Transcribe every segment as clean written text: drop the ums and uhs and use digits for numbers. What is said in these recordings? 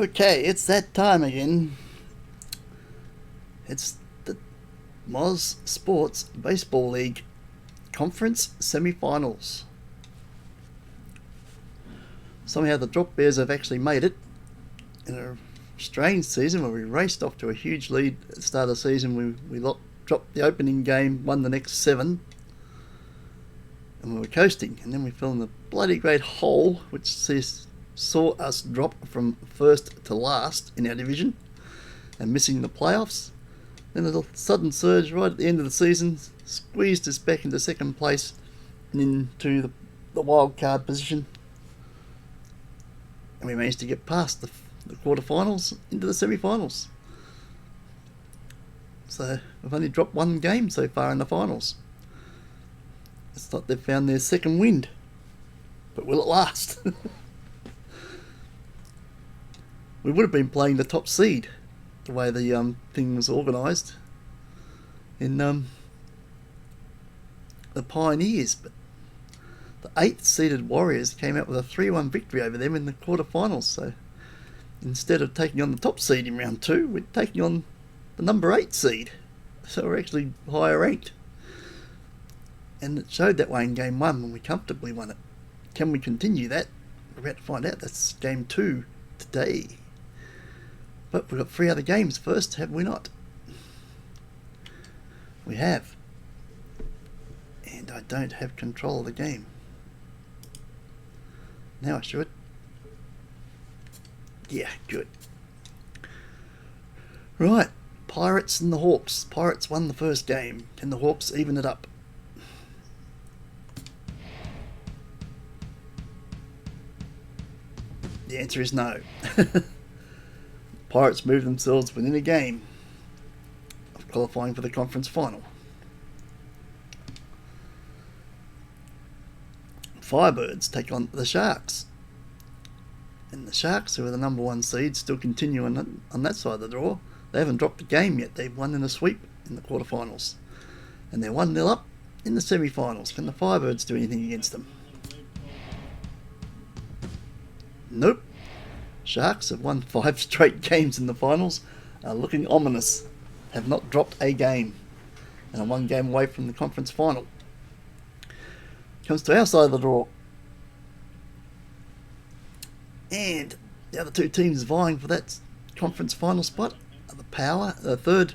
Okay, it's that time again. It's the Moz Sports Baseball League Conference Semi-Finals. Somehow the Drop Bears have actually made it in a strange season where we raced off to a huge lead at the start of the season. We dropped the opening game, won the next 7, and we were coasting. And then we fell in the bloody great hole, which saw us drop from first to last in our division and missing the playoffs. Then a sudden surge right at the end of the season squeezed us back into second place and into the wild card position. And we managed to get past the quarterfinals into the semi-finals. So we've only dropped 1 game so far in the finals. It's like they've found their second wind. But will it last? We would have been playing the top seed, the way the thing was organised in the Pioneers, but the 8th seeded Warriors came out with a 3-1 victory over them in the quarterfinals. So instead of taking on the top seed in round 2, we're taking on the number 8 seed. So we're actually higher ranked, and it showed that way in game 1 when we comfortably won it. Can we continue that? We're about to find out. That's game 2 today. But we've got 3 other games first, have we not? We have. And I don't have control of the game. Now I should. Yeah, good. Right, Pirates and the Hawks. Pirates won the first game. Can the Hawks even it up? The answer is no. Pirates moved themselves within a game of qualifying for the conference final. Firebirds take on the Sharks. And the Sharks, who are the number 1 seed, still continue on that side of the draw. They haven't dropped a game yet. They've won in a sweep in the quarterfinals. And they're 1-0 up in the semi-finals. Can the Firebirds do anything against them? Nope. Sharks have won 5 straight games in the finals, are looking ominous, have not dropped a game, and are 1 game away from the conference final. Comes to our side of the draw, and the other 2 teams vying for that conference final spot are the Power, the 3rd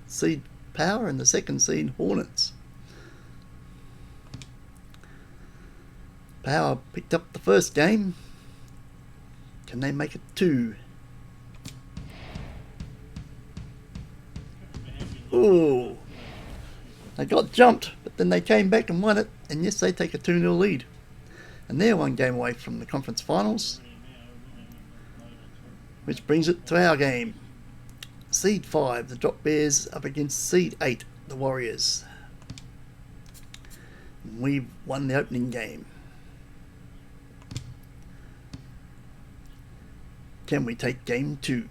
seed Power and the 2nd seed Hornets. Power picked up the first game. Can they make it 2? Ooh. They got jumped, but then they came back and won it. And yes, they take a 2-0 lead. And they're 1 game away from the conference finals. Which brings it to our game. Seed 5, the Drop Bears, up against Seed 8, the Warriors. We've won the opening game. Can we take game 2?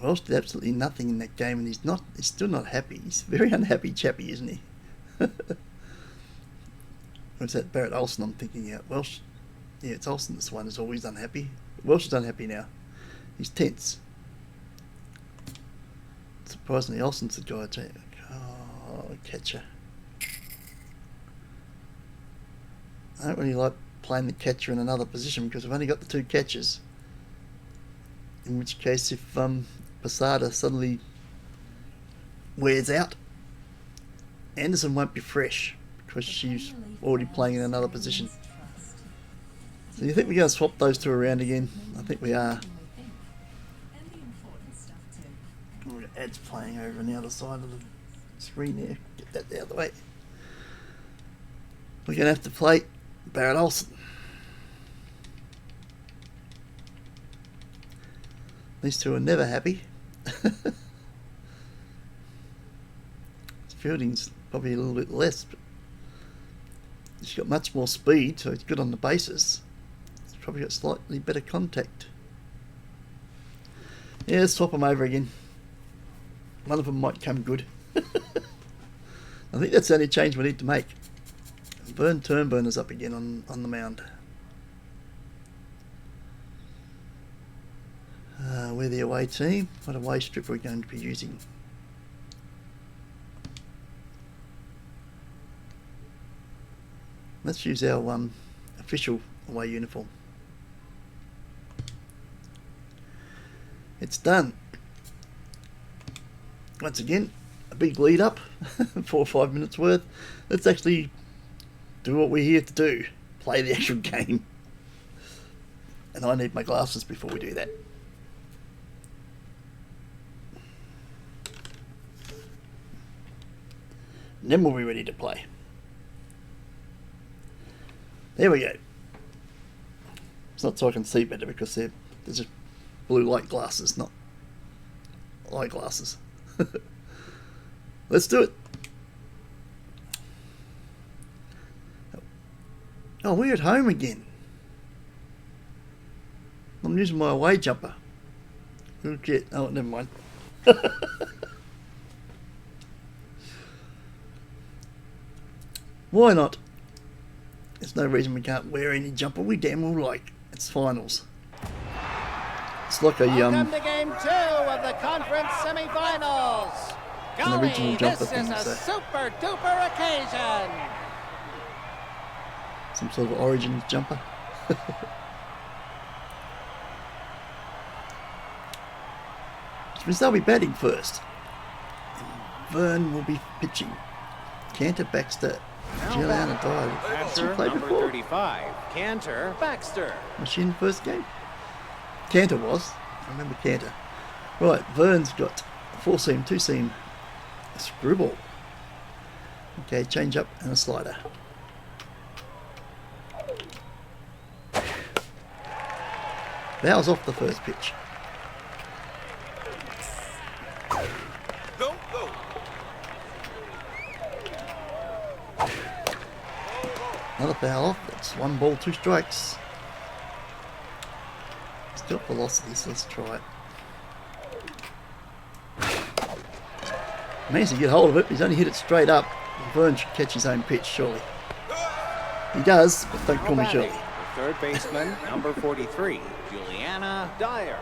Welsh did absolutely nothing in that game, and he's still not happy. He's a very unhappy chappy, isn't he? What's that, Barrett Olsen I'm thinking out? Welsh, yeah, it's Olsen, this one is always unhappy. Welsh is unhappy now. He's tense. Surprisingly, Olsen's the guy. Oh, catcher. I don't really like playing the catcher in another position because we've only got the 2 catchers. In which case, if Posada suddenly wears out, Anderson won't be fresh because she's already playing in another position. So you think we're going to swap those 2 around again? I think we are. We've got ads playing over on the other side of the screen there. Get that out of the way. We're going to have to play Barrett Olsen. These 2 are never happy. His fielding's probably a little bit less, but he's got much more speed, so he's good on the bases. He's probably got slightly better contact. Yeah, let's swap them over again. One of them might come good. I think that's the only change we need to make. Vern Turnburner's up again on the mound. We're the away team. What away strip are we going to be using? Let's use our official away uniform. It's done. Once again, a big lead up, 4 or 5 minutes worth. Let's actually do what we're here to do, play the actual game. And I need my glasses before we do that. And then we'll be ready to play. There we go. It's not so I can see better because they're just blue light glasses, not eyeglasses. Let's do it. Oh, we're at home again. I'm using my away jumper. Good shit. Oh, never mind. Why not? There's no reason we can't wear any jumper we damn well like. It's finals. It's like a Welcome to game 2 of the conference semifinals. an original jumper This thing. is a So super duper occasion. some sort of Origins jumper. Which means they'll be batting first. And Vern will be pitching. Cantor, Baxter, Giuliana Dyer. Has she Cantor, played number before? 35. Cantor, Baxter. Was she in the first game? Cantor was. I remember Cantor. Right, Vern's got a 4-seam, 2-seam, a screwball. Okay, change up and a slider. Fouls off the first pitch. Go, go. Another foul off. That's 1 ball, 2 strikes. It's got velocity, so let's try it. Managed to get hold of it. He's only hit it straight up. Vern should catch his own pitch, surely. He does, but don't call me Batting, Shirley. the third baseman, number 43. Giuliana Dyer.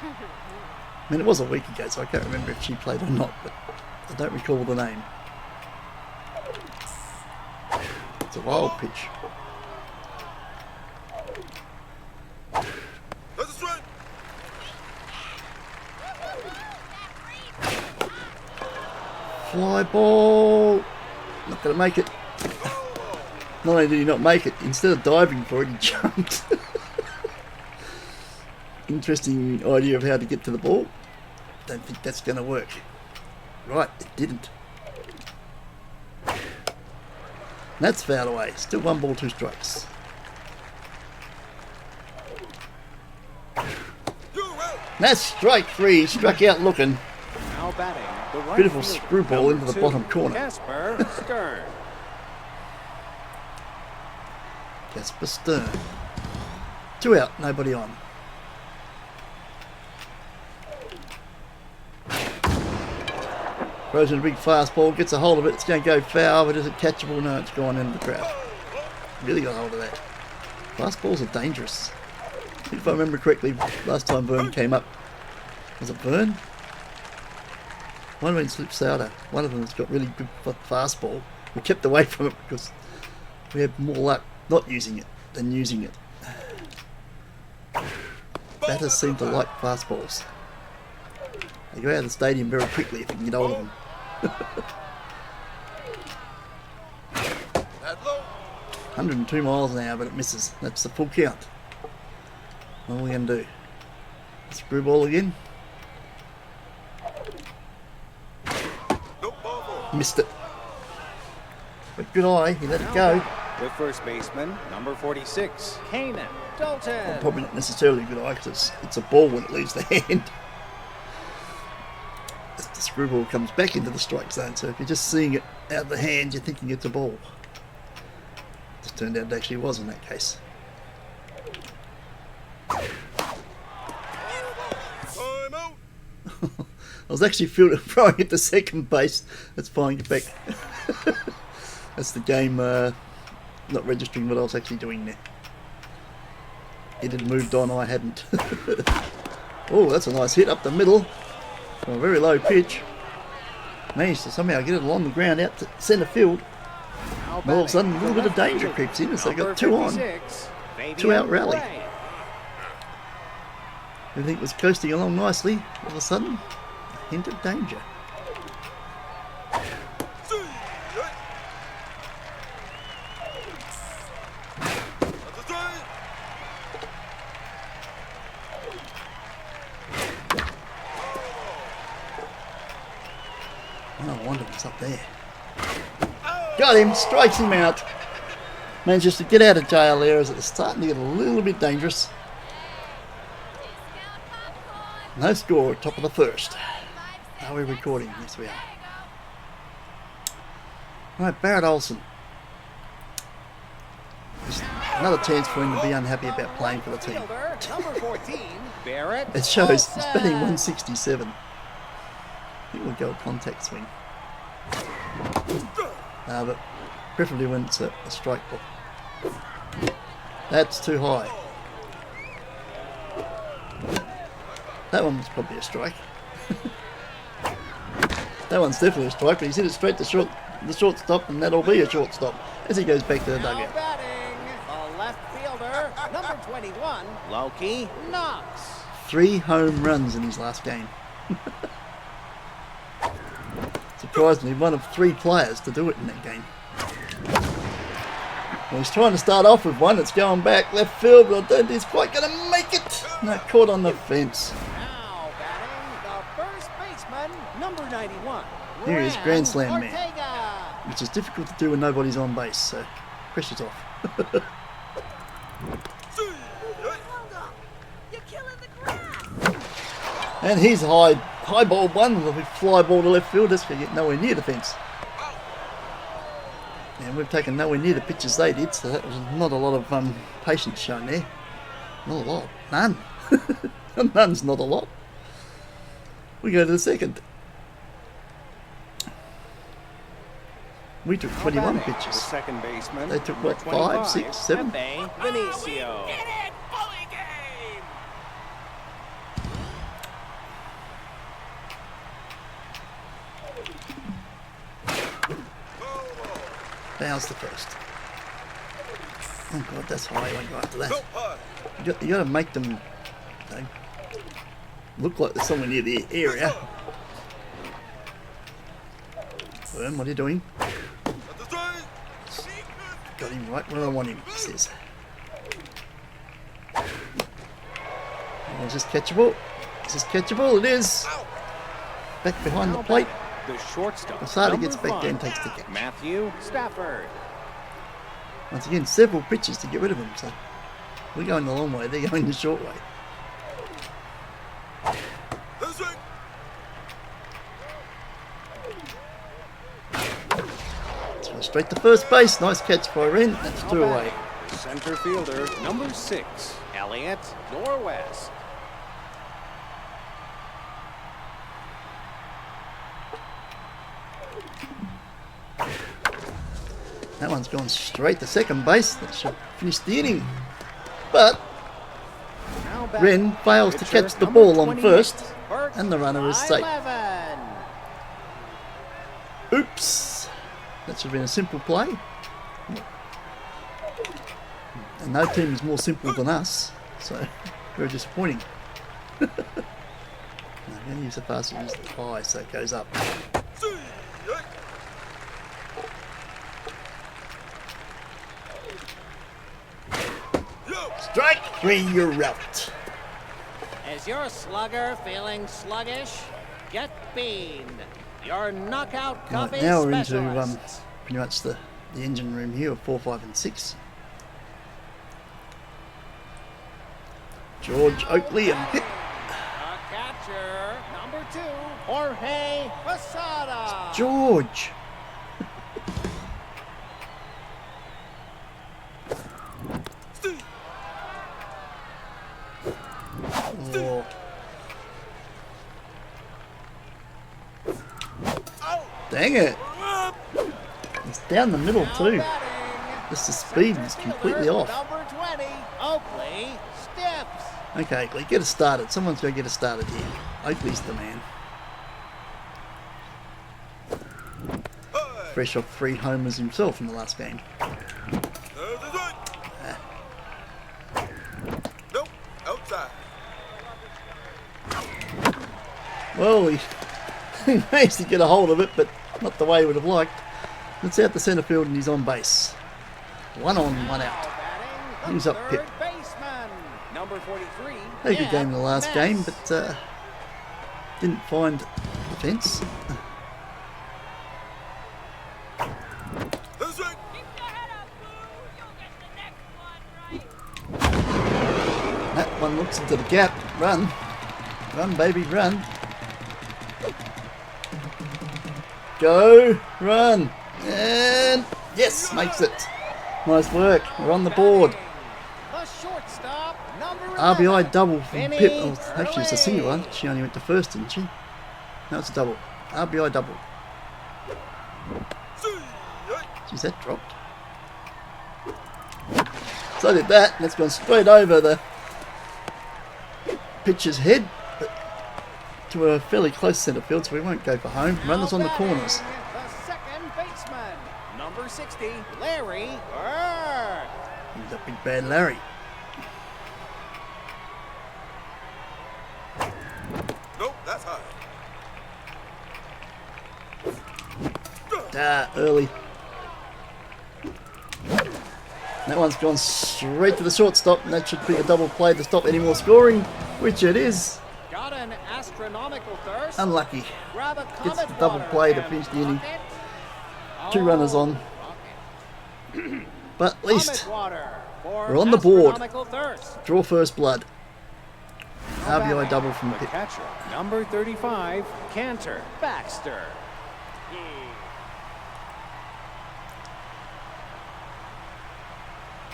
I mean, it was a week ago, so I can't remember if she played or not, but I don't recall the name. It's a wild pitch. That's a strike. Fly ball. Not going to make it. Not only did he not make it, instead of diving for it, he jumped. Interesting idea of how to get to the ball. Don't think that's going to work. Right, it didn't. That's fouled away. Still 1 ball, 2 strikes. You're out. That's strike 3. Struck out looking. Now batting, the right Beautiful fielder, screwball number into the 2, bottom corner. Casper Stern. Casper Stern. 2 out, nobody on. Throws in a big fastball, gets a hold of it, it's going to go foul, but is it catchable? No, it's gone into the crowd. Really got a hold of that. Fastballs are dangerous. If I remember correctly, last time Vern came up, was it Vern? One went slip souter. One of them has got really good fastball. We kept away from it because we had more luck not using it than using it. Batters seem to like fastballs. They go out of the stadium very quickly if you can get hold of them. That low. 102 miles an hour, but it misses. That's the full count. What are we going to do? Screwball again. No ball four. Missed it. But good eye, he let it go. The first baseman, number 46. Kanan Dalton. Probably not necessarily a good eye because it's a ball when it leaves the hand. As the screwball comes back into the strike zone, so if you're just seeing it out of the hand, you're thinking it's a ball. Just turned out it actually was in that case. Time out. I was actually throwing it to second base. That's fine, get back. That's the game not registering what I was actually doing there. It had moved on, I hadn't. Oh, that's a nice hit up the middle from a very low pitch. Managed to somehow get it along the ground out to centre field. And all of a sudden, a little bit of danger creeps in as they got 2 on. 2 out rally. Everything was coasting along nicely. All of a sudden, a hint of danger. No wonder it's up there. Got him, strikes him out. Manages to get out of jail there as it's starting to get a little bit dangerous. No score, top of the first. Are we recording? Yes, we are. Right, Barrett Olsen. Just another chance for him to be unhappy about playing for the team. It shows he's batting 167. I think we'll go a contact swing. But preferably when it's a strike ball. That's too high. That one was probably a strike. That one's definitely a strike, but he's hit it straight to the shortstop, and that'll be a shortstop as he goes back to the dugout. The left fielder, number 21, Loki Knox. 3 home runs in his last game. Surprisingly, one of 3 players to do it in that game. Well, he's trying to start off with one. It's going back left field, but I don't think he's quite going to make it. No, caught on the fence. Now batting the first baseman, number 91. Here is Grand Slam Ortega. man, which is difficult to do when nobody's on base, so pressure's off. You're killing the grass. And he's high ball one with a fly ball to left field. That's going to get nowhere near the fence. And we've taken nowhere near the pitches they did, so that was not a lot of patience shown there. Not a lot. None. None's not a lot. We go to the second. We took 21 pitches. Second baseman. They took what, 5, 6, 7? Vinicio. Get it! Bully game! Bounce the first. Oh god, that's high. I won't go after that. Go high. You got to make them, you know, look like they're somewhere near the area. Worm, what are you doing? At the strike. Got him right where I want him, he says. Oh, is this catchable? Is this catchable? It is. Back behind the plate. The shortstop. Masada gets number back there and 5, takes the catch. Matthew Stafford. Once again, several pitches to get rid of him, so we're going the long way, they're going the short way. That's right. So straight to first base, nice catch by Wren, that's 2 away. Center fielder number 6, Elliot Norwest. That one's gone straight to second base, that should finish the inning. But Now batting Wren fails to pitcher catch the number ball on 28, first, Bert and the runner is safe. 11. Oops! That should have been a simple play. And no team is more simple than us, so very disappointing. I'm going to use the fast use the high so it goes up. See. Right. Yo. Strike 3, you're out. Is your slugger feeling sluggish? Get beaned. Your knockout coffee Right, now we're into specialist. pretty much the engine room here of 4, 5 and 6. George Oakley and hit. A catcher, number 2, Jorge Posada. George. Oh. Dang it. It's down the middle Now too. batting, Just the speed is completely off. Number 20, Oakley Stips. Okay, Oakley, get us started. Someone's got to get us started here. Oakley's the man. Fresh off 3 homers himself in the last game. There's a swing. Nope, outside. Well, he managed to get a hold of it, but not the way he would have liked. It's out the centre field and he's on base. 1 on, 1 out. He's up Pip. Baseman, number 43. Had a good game in the last game, but didn't find the fence. There's a swing. Keep your head up, Blue. You'll get the next one right. That one looks into the gap. Run. Run, baby, run. Go. Run. And yes, makes it. Nice work. We're on the board. The shortstop, number 11. RBI double from Vinny Pip. Oh, actually, it's a single Early. one. She only went to first, didn't she? No, it's a double. RBI double. See, yeah. Geez, that dropped. So I did that, and it's gone straight over the pitcher's head, but to a fairly close centre field, so we won't go for home. Runners on the corners. The second baseman, number 60, Larry Bird. He's a big bad Larry. Nope, that's high. Early. That one's gone straight to the shortstop, and that should be a double play to stop any more scoring, which it is. Got an astronomical thirst. Unlucky. Grab a Gets the Comet double water play to and finish the inning. pocket. 2 runners on, Okay. but at least Comet water for we're on the board. astronomical thirst. Draw first blood. Now RBI batting, double from the Pip. catcher, number 35, Cantor Baxter.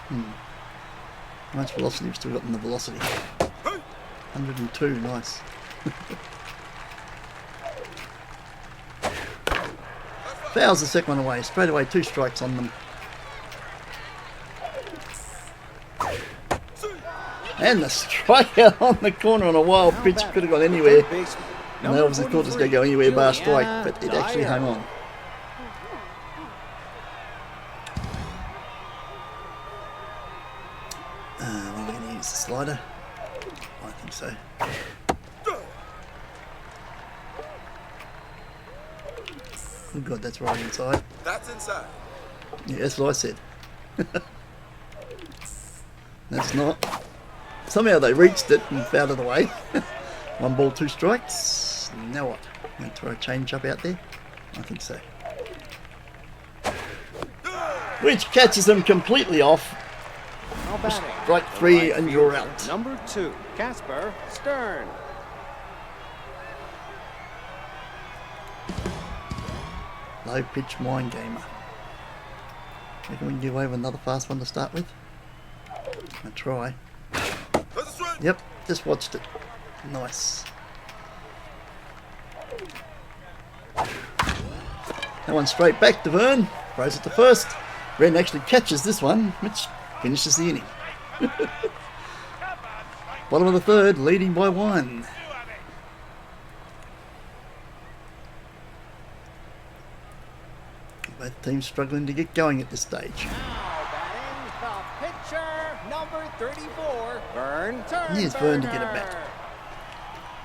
How much velocity we've still got in the velocity? 102, nice. Fouls the second one away, straight away 2 strikes on them. And the strikeout on the corner on a wild Now pitch, batting, could have gone anywhere. third baseman, And number they obviously thought it was going to go 43, anywhere bar strike, Juliana but it actually Dyer. hung on. We're going to use the slider. I think so. Oh god, that's right inside. That's inside. Yeah, that's what I said. That's not. Somehow they reached it and out of the way. 1 ball, 2 strikes. Now what? Going to throw a change up out there? I think so. Which catches them completely off. Now batting, Strike the 3 right and you're fielder, out. Number 2, Casper Stern. Low pitch mind gamer. Reckon we can get away with another fast one to start with? I try. There's a swing. Yep, just watched it. Nice. That one straight back to Vern. Throws it to first. Ren actually catches this one, which finishes the inning. Bottom of the third, leading by 1. Both teams struggling to get going at this stage. Now batting, the pitcher, number 34, Vern Turnberger. Here's Vern to get a bat.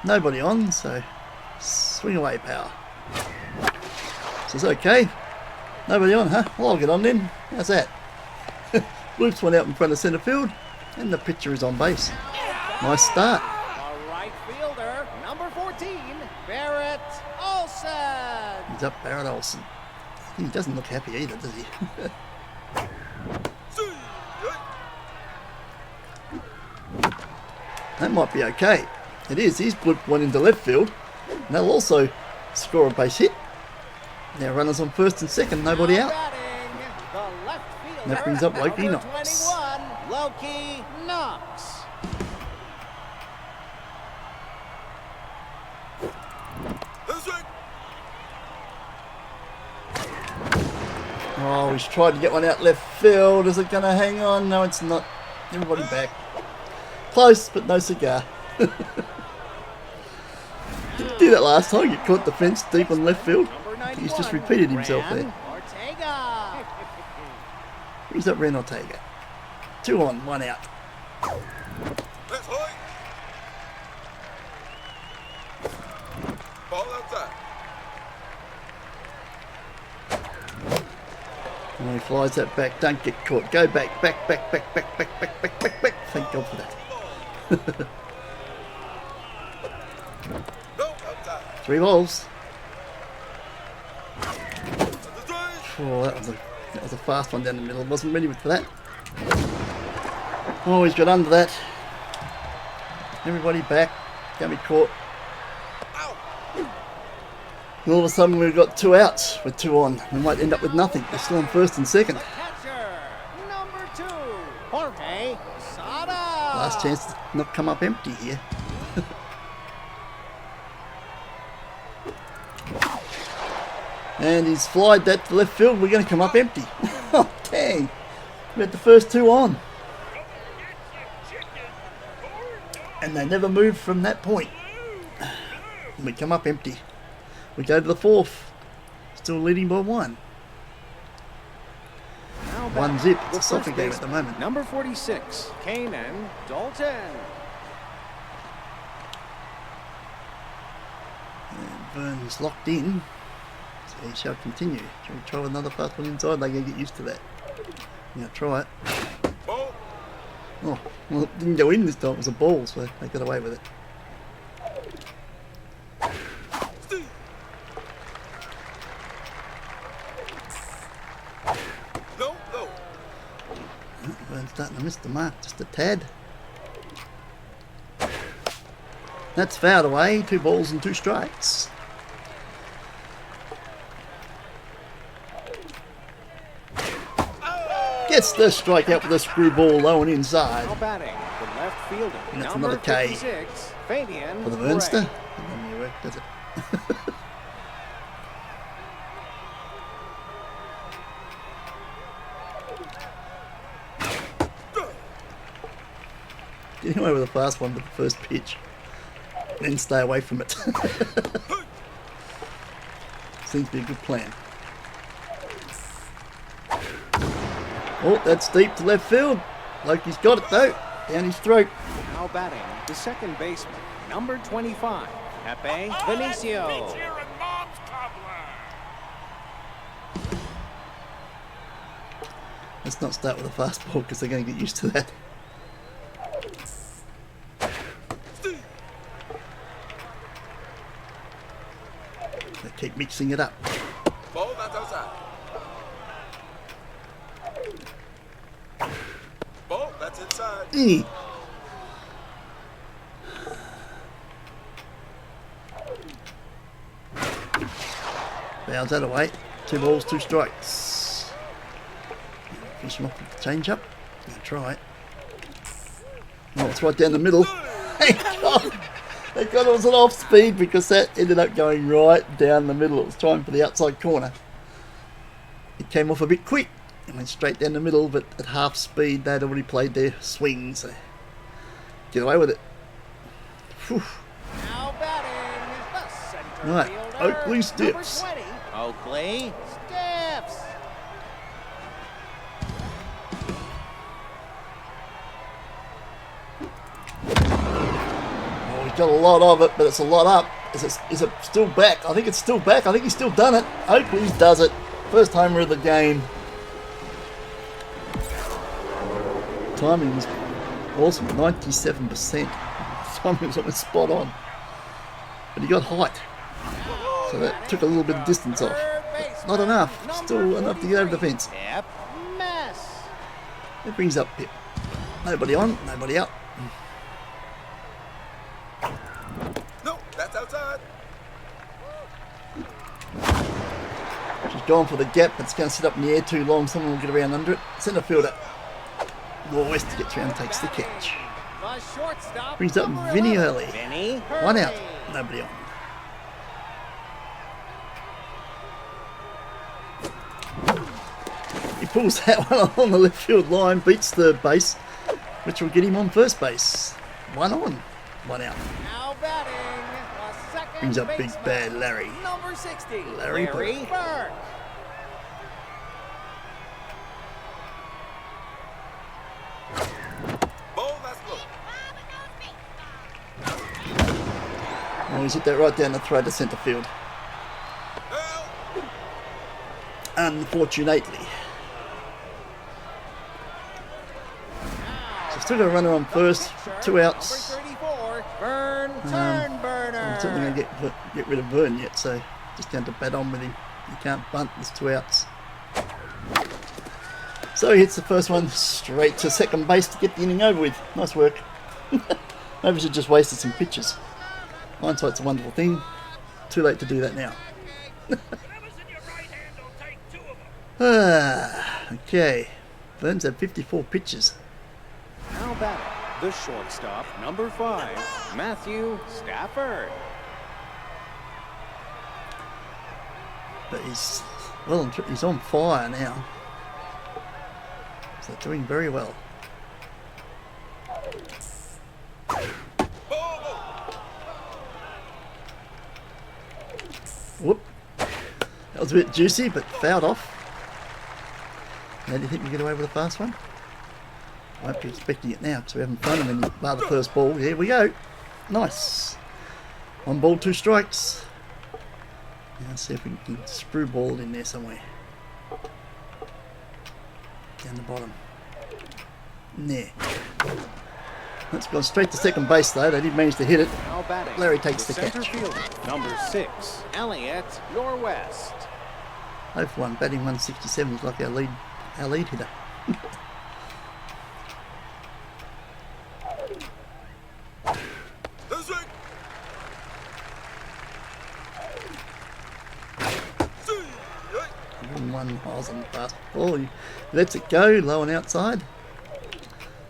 Nobody on, so swing away, pal. Says okay. Nobody on, huh? Well, I'll get on then. How's that? Loops one out in front of centre field, and the pitcher is on base. Nice start. The right fielder, number 14, Barrett Olson. He's up, Barrett Olsen. He doesn't look happy either, does he? See, yeah. That might be okay. It is. He's blipped one into left field. And they'll also score a base hit. Now runners on first and second, nobody Now out. batting, the left fielder, That brings up Loki number Knox. 21, Loki Knox. There's a swing. Oh, he's tried to get one out left field. Is it going to hang on? No, it's not. Everybody back. Close, but no cigar. Didn't do that last time. Get caught the fence deep on left field. He's just repeated himself there. Ortega. He's up Ren Ortega. 2 on, 1 out. Let's hurry. Ball outside. And he flies that back. Don't get caught. Go back. Back. Thank God for that. No, outside. 3 balls. That's the strike. Oh, that was a fast one down the middle. Wasn't ready for that. Oh, he's got under that. Everybody back. Can't be caught. Ow. And all of a sudden we've got 2 outs with 2 on. We might end up with nothing. They're still on first and second. Catcher. Number 2. Jorge Sada. Last chance to not come up empty here. And he's flied that to left field. We're going to come up empty. Oh, dang. We had the first 2 on. And they never moved from that point. And we come up empty. We go to the 4th. Still leading by 1. Now 1 back, zip. the It's a soccer first game at baseman, the moment. Number 46, Kanan Dalton. And Vern's locked in. So he shall continue. Shall we try with another fast one inside? They're going to get used to that. Yeah, try it. Ball. Oh, well, it didn't go in this time. It was a ball, so they got away with it. Steve. No. Vern's starting to miss the mark just a tad. That's fouled away. 2 balls and 2 strikes. Gets the strikeout with a screwball low and inside. Now batting, the left fielder. And that's Number another K. 56, Fabian For the Gray. Vernster. It doesn't really work, does it? Get away with a fast one with the first pitch. Then stay away from it. Seems to be a good plan. Oh, that's deep to left field. Loki's got it though. Down his throat. Now batting, the second baseman. Number 25, Pepe Benicio. Let's not start with a fastball because they're going to get used to that. They keep mixing it up. Ball that's outside. Ball that's inside. Eh. Bounce that away. 2 balls, 2 strikes. Finish him off with the change up. Gonna try it. Oh, it's right down the middle. Thank God. Thank God it was an off speed because that ended up going right down the middle. It was trying for the outside corner. It came off a bit quick and went straight down the middle, but at half speed they'd already played their swing, so get away with it. Whew. Now batting, the center Right, fielder. Oakley Stips. Number 20. Oakley Stips. Oh, he's got a lot of it, but it's a lot up. Is it still back? I think it's still back. I think he's still done it. Oakley does it. First homer of the game. Timing was awesome, 97%. Timing was almost spot on. But he got height. So that took a little bit of distance off. But not enough. Still enough to get over the fence. Pip Mess. It brings up Pip. Nobody on, nobody out. No, that's outside. She's gone for the gap, but it's going to sit up in the air too long. Someone will get around under it. Centre fielder. West gets around, takes the catch. The shortstop. Brings up number Vinny 11, Hurley. Vinny 1 out, Hurley. nobody on. pulls that one along the left field line, beats third base, which will get him on first base. 1 on, 1 out. Now batting, the second Brings up big baseman, bad Larry. number 60, Larry Burke. Ball, that's low. Oh, he's hit that right down the throat of centre field. Help. Unfortunately. So still got a runner on first, 2 outs. Number 34, Burn, turn burner. I'm certainly going to get rid of Vern yet, so just down to bat on with him. He can't bunt, there's 2 outs. So he hits the first one straight to second base to get the inning over with. Nice work. Maybe we should just wasted some pitches. Hindsight's a wonderful thing. Too late to do that now. Okay. Burns had 54 pitches. Now batting, the shortstop, number 5, Matthew Stafford. But he's, well, he's on fire now. So doing very well. Whoop. That was a bit juicy, but fouled off. Now, do you think we get away with a fast one? Won't be expecting it now because we haven't thrown him any bar the first ball. Here we go. Nice. 1 ball, 2 strikes. Now let's see if we can screw ball it in there somewhere. Down the bottom. There. That's gone straight to second base though. They did manage to hit it. Now batting, Larry takes the center catch. fielder, number 6, Elliot Norwest. 0 for 1, batting 167 is like our lead hitter. That's right. See, right. 1 miles on the fast ball. He lets it go, low and outside.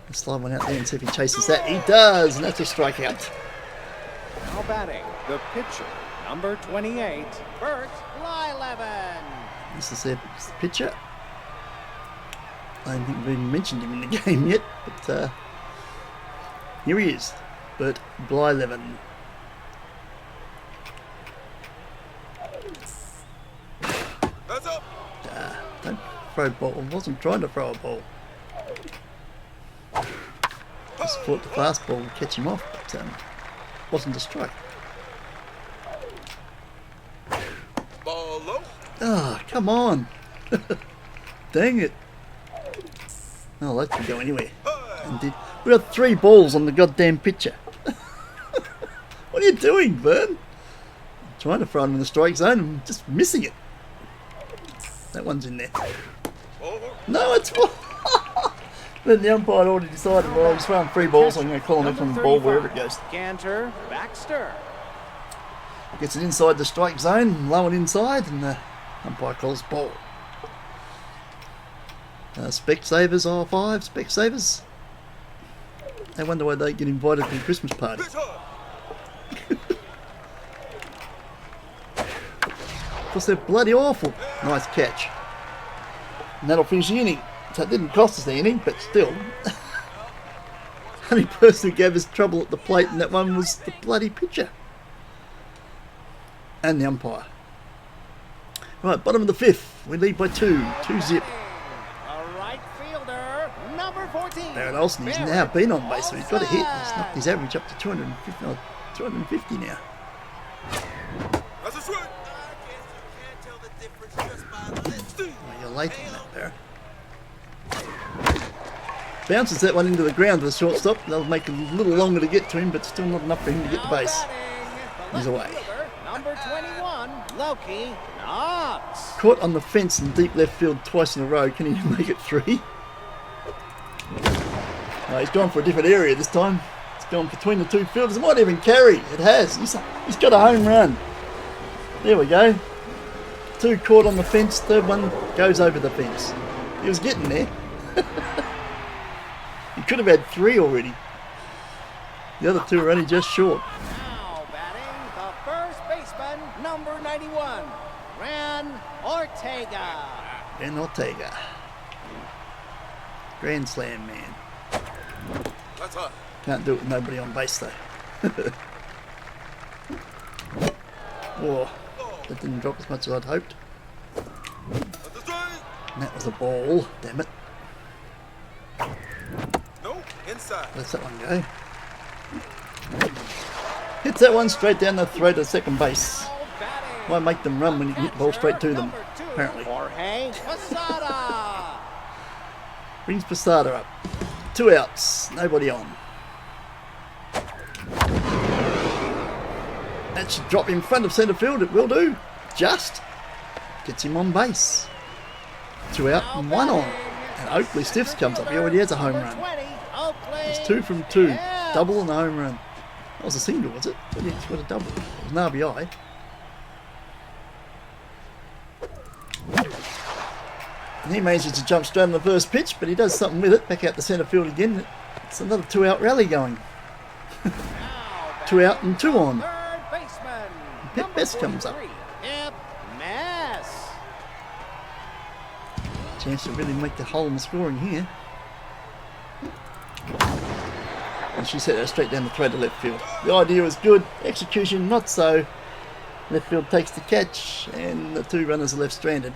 Let's slide one out there and see if he chases that. He does, and that's a strikeout. Now batting, the pitcher, number 28, Bert Blyleven. This is their pitcher. I don't think we've even mentioned him in the game yet, but here he is, Bert Blyleven. That's up. Don't throw ball. I wasn't trying to throw a ball. Just thought the fastball would catch him off, but wasn't a strike. Ball low. Ah, come on. Dang it. Oh, that could go anywhere. Indeed. We got 3 balls on the goddamn pitcher. What are you doing, Vern? Trying to throw him in the strike zone and just missing it. That one's in there. Over. No, it's... Then the umpire had already decided, well, he's throwing 3 balls, so I'm going to call him number from the ball 35, wherever it goes. Cantor Baxter. Gets it inside the strike zone, low and inside, and the umpire calls ball. Specsavers are 5, Specsavers. I wonder why they get invited to the Christmas party. Pitch hard. Because they're bloody awful. Nice catch. And that'll finish the inning. So it didn't cost us the inning, but still. Only person who gave us trouble at the plate in that one was the bloody pitcher. And the umpire. Right, bottom of the 5th. We lead by 2. 2-zip. A right fielder, number 14. Barrett Olsen, he's now been on base, so he's got a hit. He's knocked his average up to 250, 250 now. That's a swing. Oh, you're late on that, Barrett. Bounces that one into the ground to the shortstop. That'll make it a little longer to get to him, but still not enough for him to get to base. He's away. Number 21, Loki Knox. Caught on the fence in deep left field twice in a row. Can he make it 3? He's gone for a different area this time. It's gone between the 2 fielders. It might even carry. It has. He's got a home run. There we go. 2 caught on the fence. 3rd one goes over the fence. He was getting there. He could have had 3 already. The other 2 are only just short. Now batting, the first baseman, number 91, Ran Ortega. And Ortega. Grand slam, man. That's high. Can't do it with nobody on base though. Whoa, that didn't drop as much as I'd hoped. That's a strike. And that was a ball, damn it. No, inside. Let's that one go. Hits that one straight down the throat of second base. Now batting. Why make them run when you can hit the ball straight to them, Number 2, apparently. Jorge Posada. Brings Posada up. 2 outs, nobody on. That should drop in front of centre field, it will do. Just gets him on base. 2 out and 1 on. And Oakley Stiffs comes up. He already has a home run. It's 2 from 2. Double and a home run. That was a single, was it? I think it's got a double. It was an RBI. And he manages to jump straight on the first pitch, but he does something with it. Back out to centre field again. It's another 2 out rally going. 2 out and 2 on. Third baseman. Pip Best comes up. Pip Mess. Chance to really make the hole in the scoring here. And she set her straight down the throat of left field. The idea was good, execution not so. Left field takes the catch and the 2 runners are left stranded.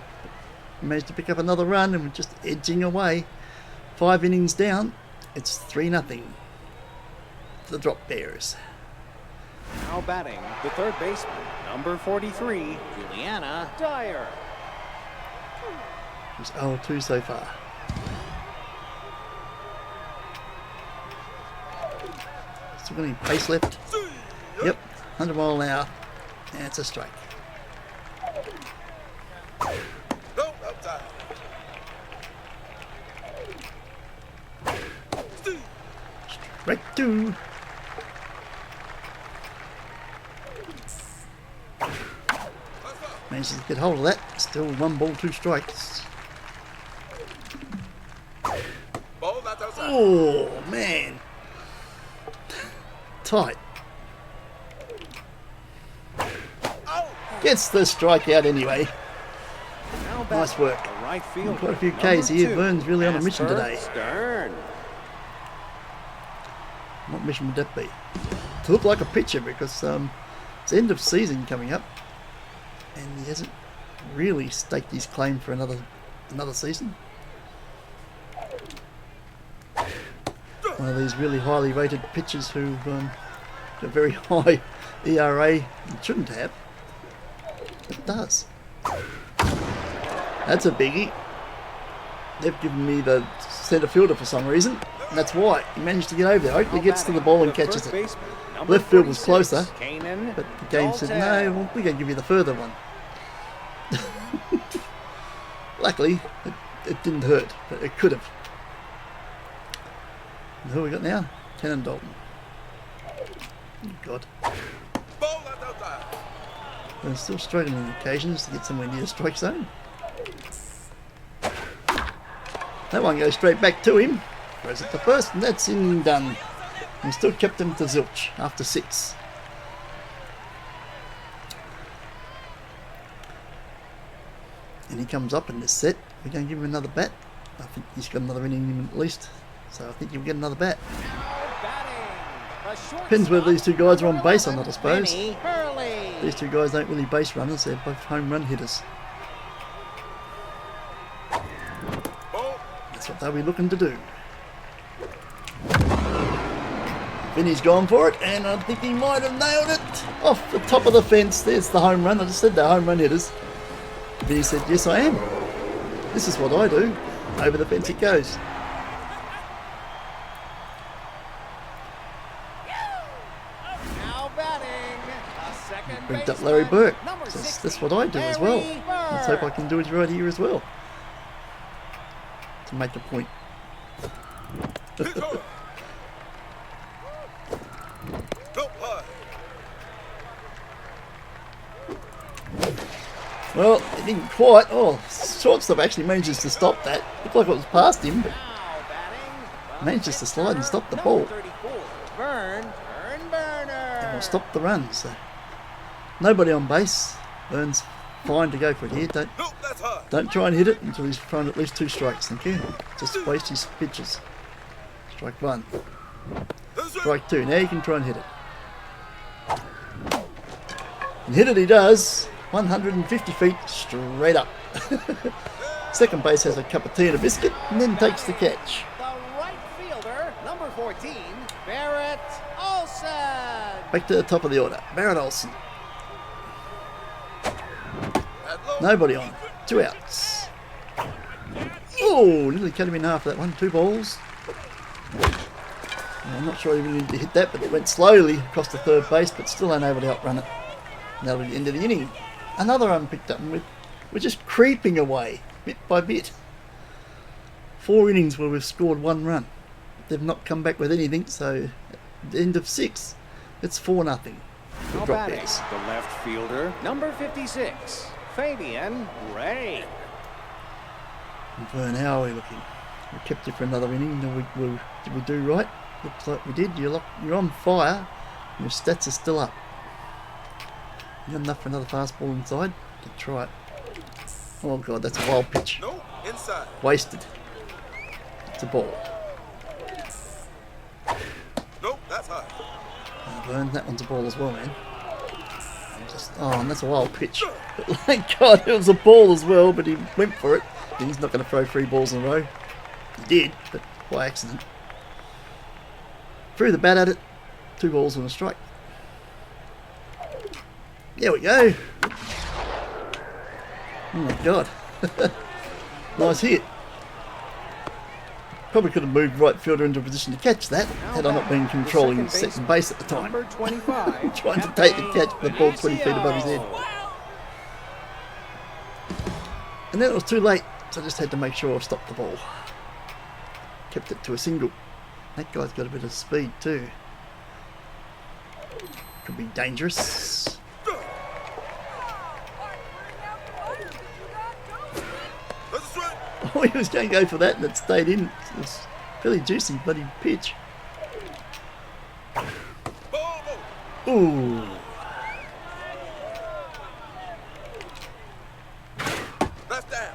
We managed to pick up another run and we're just edging away. 5 innings down, it's 3-0. The drop Bears. Now batting, the third baseman, number 43, Juliana Dyer. It's 0-2 so far. Still got any pace left? Yep, 100 mile an hour. And it's a strike. No, outside. Steve. Strike 2. Manages to get hold of that. Still 1 ball, 2 strikes. Ball, that's outside. Oh, man. Tight. Out. Gets the strike out anyway. Now Nice batting, work. the right fielder, Quite a few number Ks here. 2, Vern's really on a mission Casper today. Stern. What mission would that be? To look like a pitcher because it's end of season coming up. And he hasn't really staked his claim for another season. One of these really highly rated pitchers who've got a very high ERA and shouldn't have. It does. That's a biggie. They've given me the centre fielder for some reason. And that's why he managed to get over there. Oakley gets to the ball and catches it. Left field was closer, but the game said, no, well, we're going to give you the further one. Luckily, it didn't hurt, but it could have. And who we got now? Cannon Dalton. Oh, God. Ball, that's outside. They're still struggling on occasions to get somewhere near the strike zone. That one goes straight back to him. Throws it to first, and that's in and done. And still kept him to zilch after 6. And he comes up in this set. We're going to give him another bat. I think he's got another inning in him at least. So I think he'll get another bat. Depends whether these 2 guys are on base or not, I suppose. These 2 guys aren't really base runners. They're both home run hitters. Ball. That's what they'll be looking to do. Vinny's gone for it, and I think he might have nailed it off the top of the fence. There's the home run. I just said they're home run hitters. Vinny said, yes, I am. This is what I do. Over the fence it goes. Now batting, a second Bring up baseman, Larry Burke. number Says, 60, that's what I do as well. Larry Let's hope I Burke. can do it right here as well. To make a point. Hit hard. No, high. Well, it didn't quite. Oh, shortstop actually manages to stop that. Looked like it was past him, but Now batting, manages to slide and stop the number ball. 34, Vern Burner. And will stop the run. So nobody on base. Burns fine to go for it here. Nope, that's high. Don't try and hit it until he's thrown at least 2 strikes. Thank you. Just waste his pitches. Strike 1. That's right. Strike 2. Now you can try and hit it. And hit it he does. 150 feet straight up. Second base has a cup of tea and a biscuit and then takes the catch. The right fielder, number 14, Barrett Olson. Back to the top of the order. Barrett Olson. At low. Nobody on. 2 outs. Oh, nearly cut him in half that one. 2 balls. I'm not sure he even needed to hit that, but it went slowly across the third base, but still unable to outrun it. And that'll be the end of the inning. Another run picked up, and we're just creeping away, bit by bit. 4 innings where we've scored 1 run. They've not come back with anything, so at the end of 6, it's 4-0. Now Drop batting, Bears. the left fielder, number 56, Fabian Ray. And Vern, how are we looking? We kept you for another inning. Did we do right? Looks like we did. You're on fire. Your stats are still up. You got enough for another fastball inside? To try it. Oh god, that's a wild pitch. Nope, inside. Wasted. It's a ball. Nope, that's high. Oh, Vern, that one's a ball as well, man. And that's a wild pitch. But thank God it was a ball as well, but he went for it. He's not going to throw 3 balls in a row. He did, but by accident. Threw the bat at it. 2 balls and a strike. There we go. Oh my god. Nice hit. Probably could have moved right fielder into a position to catch that had I not been controlling second base at the time. Number 25, Trying to take the catch, but the ball 20 feet above his head. And then it was too late, so I just had to make sure I stopped the ball. Kept it to a single. That guy's got a bit of speed too. Could be dangerous. That's right. Oh, he was going to go for that and it stayed in. It was fairly juicy, bloody pitch. Ball, ball. Ooh. That's down.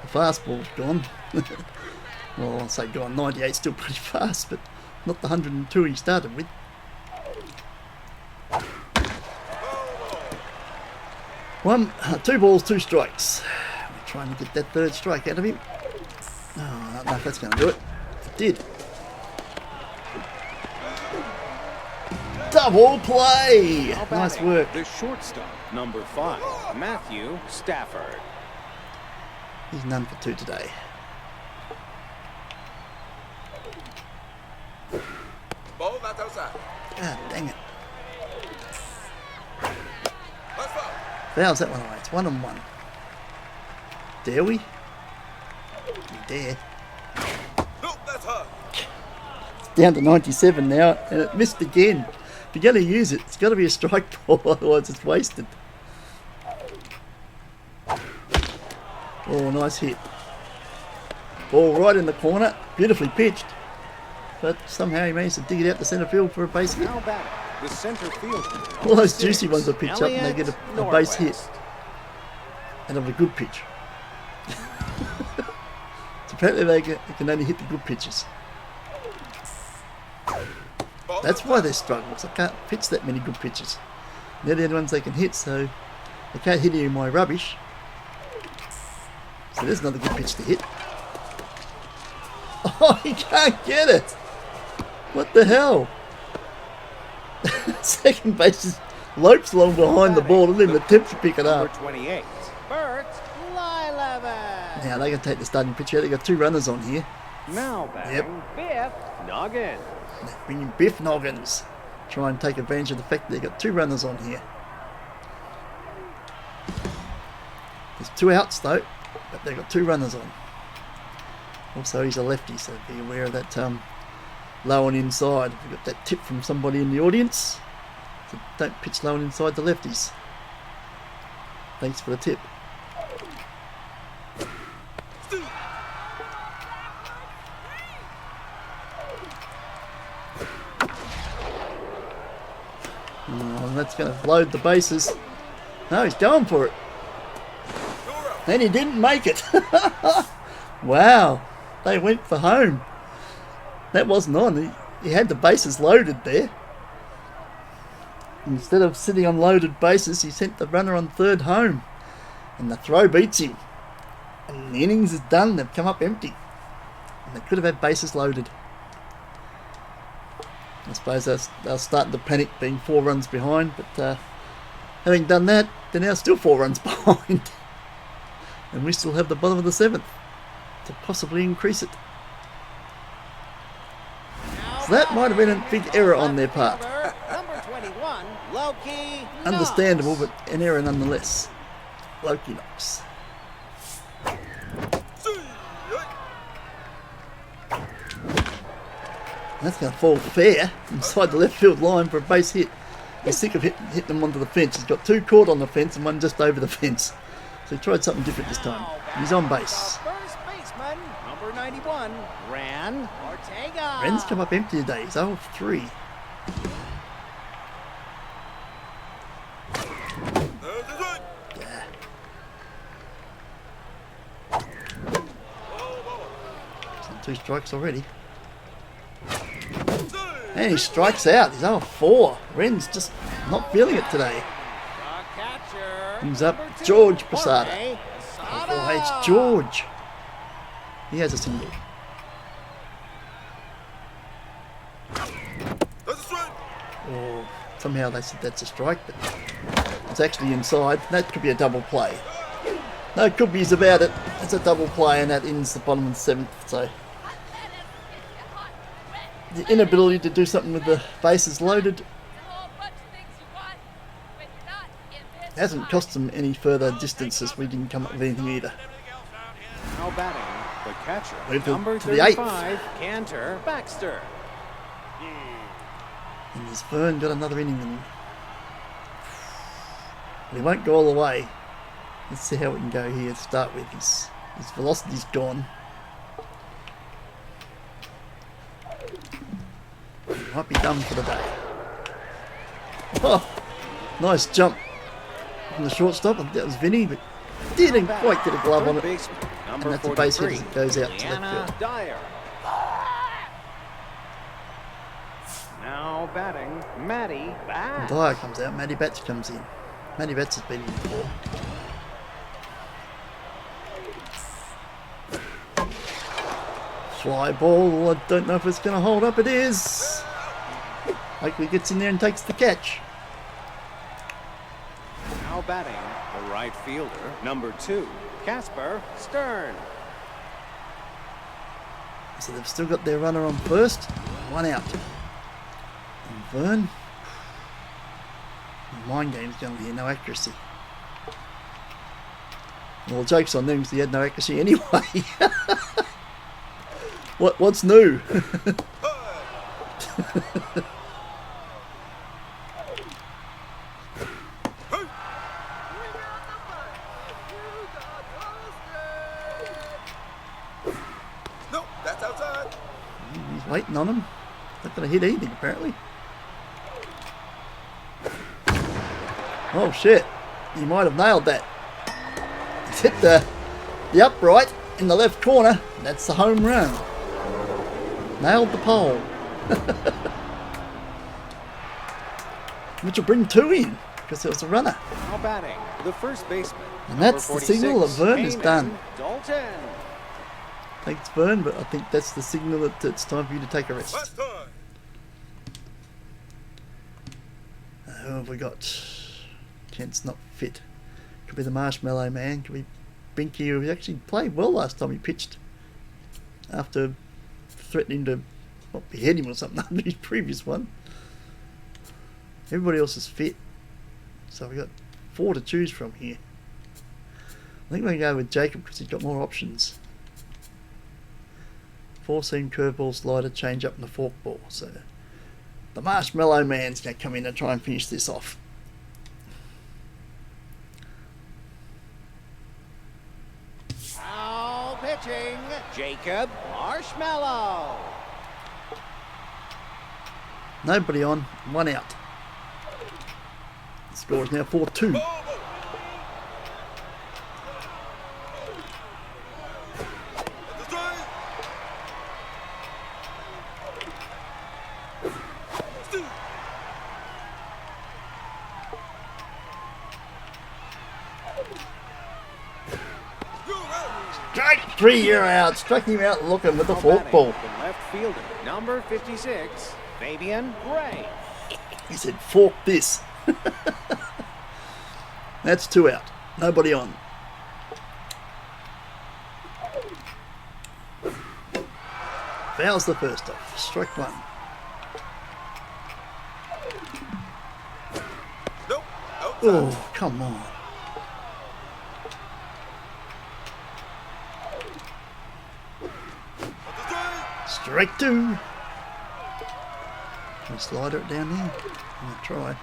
The fastball's gone. Well, I'll say gone. 98's still pretty fast, but not the 102 he started with. 2 balls, 2 strikes. We're trying to get that 3rd strike out of him. Oh, I don't know if that's going to do it. It did. Double play! Now Nice batting, work. the shortstop, number 5, Matthew Stafford. He's none for 2 today. Ball, that's outside. God dang it. That's foul. Fouls that one away. It's 1-1. Dare we? We dare. Nope, that's high. It's down to 97 now, and it missed again. If you're going to use it, it's got to be a strike ball, otherwise it's wasted. Oh, nice hit. Ball right in the corner. Beautifully pitched. But somehow he managed to dig it out the centre field for a base hit. Now batting, the center fielder. All those 6, juicy ones are pitched up and they get a base hit. Northwest. And of a good pitch. So apparently they can only hit the good pitches. Ball, That's why they're struggling, because I can't pitch that many good pitches. They're the only ones they can hit, so they can't hit any of my rubbish. So there's another good pitch to hit. Oh, he can't get it! What the hell? Second base is lopes along behind the ball, doesn't even attempt to pick it Number up. 28. Bert Lylevin. Now they're going to take the starting pitch out. They've got 2 runners on here. Now batting, Biff Noggin. They're bringing Biff Noggins. Try and take advantage of the fact that they've got 2 runners on here. There's 2 outs though, but they've got 2 runners on. Also, he's a lefty, so be aware of that low and inside. We've got that tip from somebody in the audience. So don't pitch low and inside the lefties. Thanks for the tip. Oh, and that's going to load the bases. No, he's going for it. You're up. And he didn't make it. Wow. They went for home. That wasn't on. He had the bases loaded there. Instead of sitting on loaded bases, he sent the runner on third home. And the throw beats him. And the innings is done. They've come up empty. And they could have had bases loaded. I suppose they're starting to panic being 4 runs behind. But having done that, they're now still 4 runs behind. And we still have the bottom of the 7th to possibly increase it. So that might have been a big error on their part. Number 21, Loki. Understandable, but an error nonetheless. Loki knocks. That's going to fall fair inside the left field line for a base hit. He's sick of hitting them onto the fence. He's got 2 caught on the fence and 1 just over the fence. So he tried something different this time. He's on base. First baseman, number 91, Ran Ortega. Ren's come up empty today. He's 0 for 3. Yeah. He's on 2 strikes already. And he strikes out. He's 0 for 4. Ren's just not feeling it today. The catcher, Brings up number 2, George Posada. Jorge Oh, Posada. it's George. He has a single. That's a strike. Or somehow they said that's a strike, but it's actually inside. That could be a double play. No could-be's about it. It's a double play, and that ends the bottom of the 7th. So the inability to do something with the bases loaded hasn't cost them any further distances. We didn't come up with anything either. Now batting, the catcher, Move number to the 8th. 35, Cantor Baxter. And has Vern got another inning in him? But he won't go all the way. Let's see how we can go here to start with. His velocity's gone. He might be done for the day. Oh, nice jump from the shortstop. I think that was Vinny, but didn't quite get a glove on Third it. baseman, And number that's a base hit 43, as it goes out to left Deanna field. Dyer. Now batting, Matty Bass. Dyer comes out. Matty Batts comes in. Matty Batts has been in before. Fly ball. I don't know if it's going to hold up. It is. Hopefully gets in there and takes the catch. Now batting, the right fielder, number 2, Casper Stern. So they've still got their runner on first. 1 out. And Vern. Mind game's going here. No accuracy. Well, joke's on them because he had no accuracy anyway. What's new? No, that's outside. He's waiting on him. Not going to hit anything apparently. Oh shit! He might have nailed that. He's hit the upright in the left corner. That's the home run. Nailed the pole. Which will bring 2 in because there was a runner. Now batting, the first baseman, And that's the number signal that 46, Vern is Eamon done. Dalton. Thanks, Vern, but I think that's the signal that it's time for you to take a rest. Last time. Who have we got? Kent's not fit. Could be the Marshmallow Man. Could be Binky, who actually played well last time he pitched. After threatening to behead him or something after his previous one. Everybody else is fit. So we've got 4 to choose from here. I think we're going to go with Jacob because he's got more options. 4-seam curveball, slider, change up, and a fork ball. So the Marshmallow Man's going to come in and try and finish this off. Now pitching, Jacob Marshmallow. Nobody on, 1 out. The score is now 4-2. 3, you're out. Struck him out looking with the Now fork batting, ball. the left fielder, number 56, Fabian Gray. He said, fork this. That's 2 out. Nobody on. Fouls the first off. Strike 1. Nope. Outside. Oh, come on. Strike 2. Can we slide it down there? I'm going to try.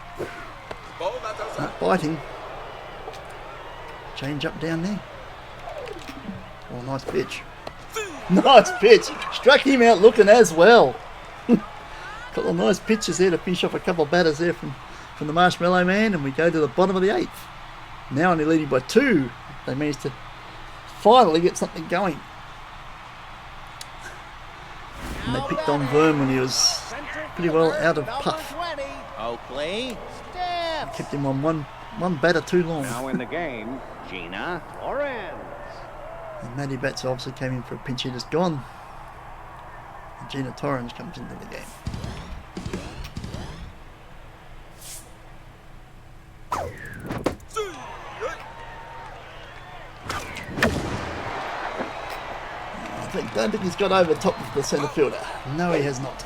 Ball, that's outside. Not biting. Change up down there. Oh, nice pitch. Nice pitch. Struck him out looking as well. Couple of nice pitches there to finish off a couple of batters there from the Marshmallow Man, and we go to the bottom of the 8th. Now only leading by 2. They managed to finally get something going. And they picked on Vern when he was pretty well out of puff. Oakley steps. Kept him on one batter too long. Now in the game, Gina Lorenz. And Matty Batts obviously came in for a pinch hit, is gone. And Gina Torrens comes into the game. Don't think he's got over the top of the centre fielder. No, he has not.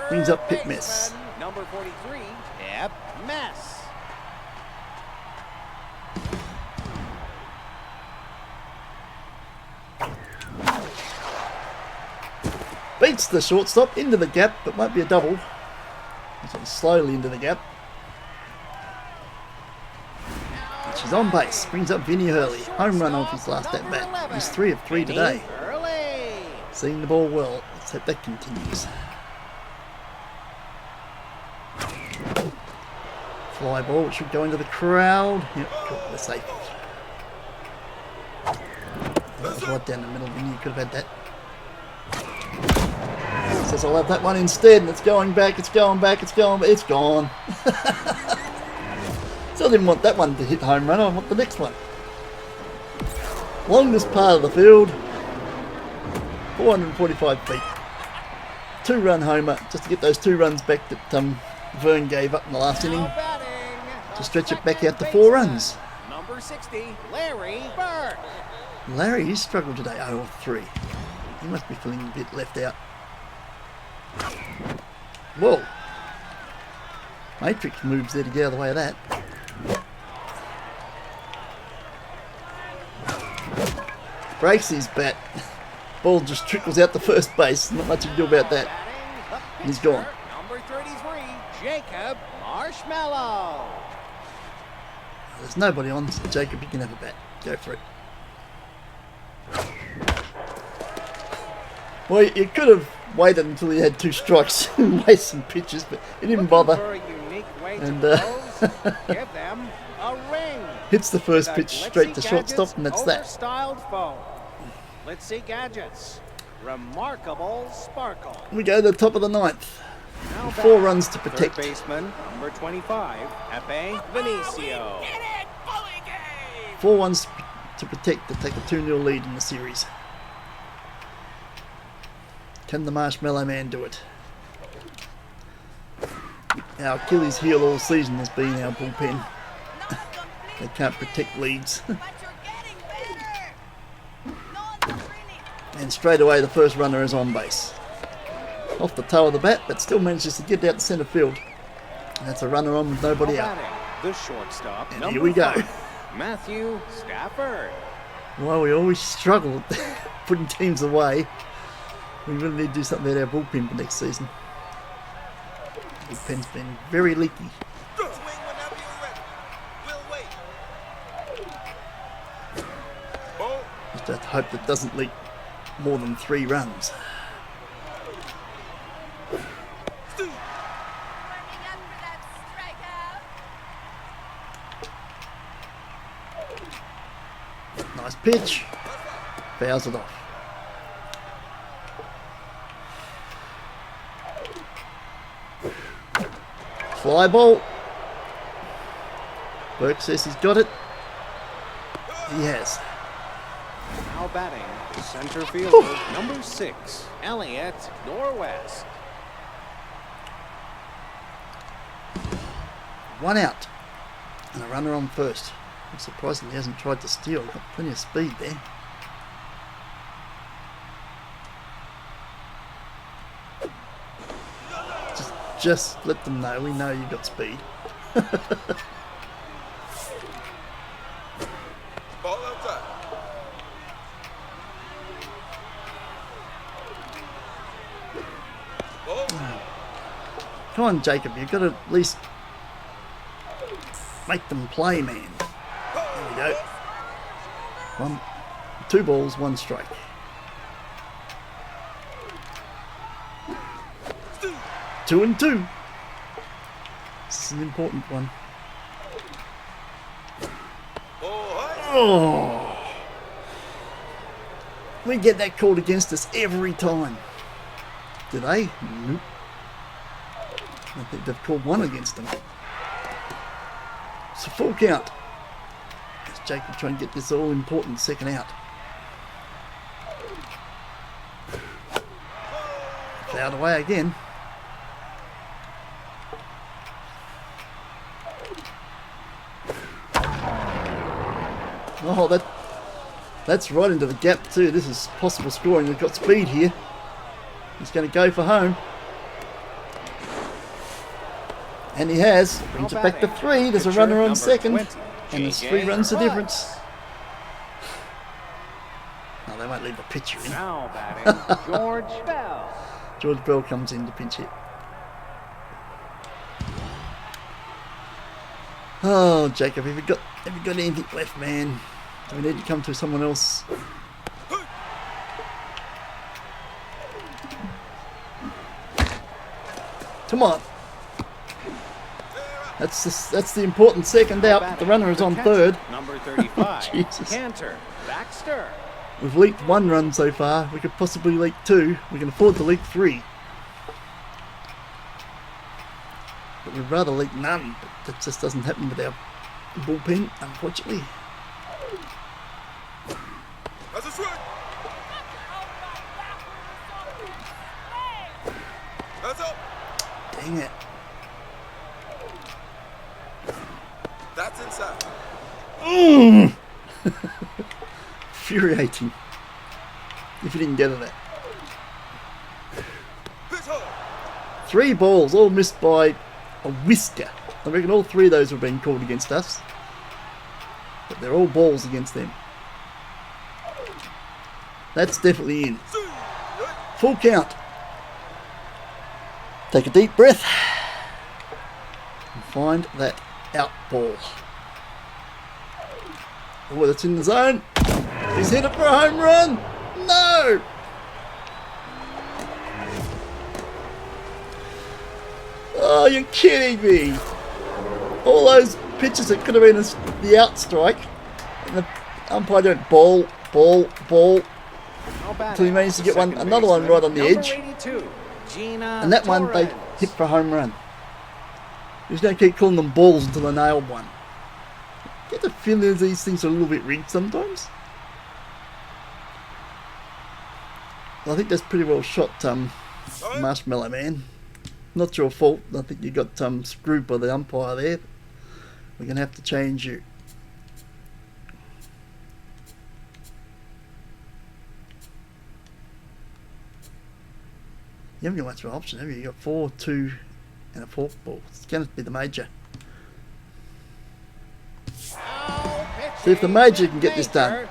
Brings up Pit Mess. Number 43, Pip Mess. Beats the shortstop into the gap, but won't be a double. He's slowly into the gap. And she's on base. Brings up Vinnie Hurley. Home run off his last at bat. He's 3 of 3 today. Seeing the ball well. Let's hope that continues. Fly ball, which should go into the crowd. Yep, cool, we're safe. That was right down the middle. Vinnie could have had that. Says I'll have that one instead, and it's going back, it's going back, it's going back, it's gone. So I didn't want that one to hit home run, I want the next one. Longest part of the field, 445 feet. 2-run homer, just to get those 2 runs back that Vern gave up in the last inning, to stretch it back out to 4 runs. Number 60, Larry Burke. Larry, he's struggled today, 0 of 3. He must be feeling a bit left out. Whoa. Matrix moves there to get out of the way of that. Breaks his bat. Ball just trickles out to first base. Not much you can do about that. He's gone. Number 33, Jacob Marshmallow. There's nobody on. So Jacob, you can have a bat. Go for it. Well, you could have waited until he had 2 strikes and waste some pitches, but he didn't bother. And Give them a ring. Hits the first pitch straight to shortstop, and that's that. Styled phone. Let's see gadgets. Remarkable sparkle. We go to the top of the 9th. Now 4 back. runs to protect. Third baseman, number 25, Pepe Vinicio. 4 runs to protect to take a 2-0 lead in the series. Can the Marshmallow Man do it? Our Achilles heel all season has been our bullpen. They can't protect leads. And straight away the first runner is on base. Off the toe of the bat, but still manages to get out to centre field. And that's a runner on with nobody out. The shortstop, And number here we go. 5, Matthew Stafford. Well, we always struggle putting teams away. We really need to do something about our bullpen for next season. The bullpen's been very leaky. Swing whenever you're ready. We'll wait. Ball. Just have to hope it doesn't leak more than 3 runs. Nice pitch. Fouls it off. Fly ball. Burke says he's got it. He has. batting, center fielder, number 6, Elliot Norwest. One out. And a runner on first. I'm surprised he hasn't tried to steal. Got plenty of speed there. Just let them know we know you've got speed. Ball outside. Ball. Come on, Jacob. You've got to at least make them play, man. There we go. 2 balls, 1 strike. Two and 2. This is an important one. Oh, we get that called against us every time. Do they? Nope. I think they've called 1 against them. It's a full count. As Jacob trying to get this all important second out. Fouled away again. Oh, that's right into the gap too. This is possible scoring. They've got speed here. He's going to go for home. And he has. Brings it back to 3. There's a runner on second. And there's 3 runs the difference. No, they won't leave a pitcher in. Now batting, George Bell. George Bell comes in to pinch hit. Oh, Jacob, have you got anything left, man? Do we need to come to someone else? Come on. That's the important second out. The runner is on third. Number 35, Jesus. Cantor Baxter. We've leaked 1 run so far. We could possibly leak 2. We can afford to leak 3. But we'd rather leak none. But that just doesn't happen with our bullpen, unfortunately. That's a strike. That's up. Dang it. That's inside. Infuriating. If you didn't get it there. Pitch hard. 3 balls, all missed by a whisker. I reckon all 3 of those were being called against us. But they're all balls against them. That's definitely in. Full count. Take a deep breath. And find that out ball. Oh, that's in the zone. He's hit it for a home run. No! Oh, you're kidding me. All those pitches that could have been the out strike. And the umpire went ball, ball, ball. Until he managed to get another one right on the edge. 82, And that one they hit for a home run. He's going to keep calling them balls until they nailed one. Get the feeling these things are a little bit rigged sometimes. I think that's pretty well shot, Marshmallow Man. Not your fault. I think you got screwed by the umpire there. We're going to have to change you. You haven't got much of an option, have you? You've got 4, 2, and a 4th ball. It's going to be the major. See if the major can get this done.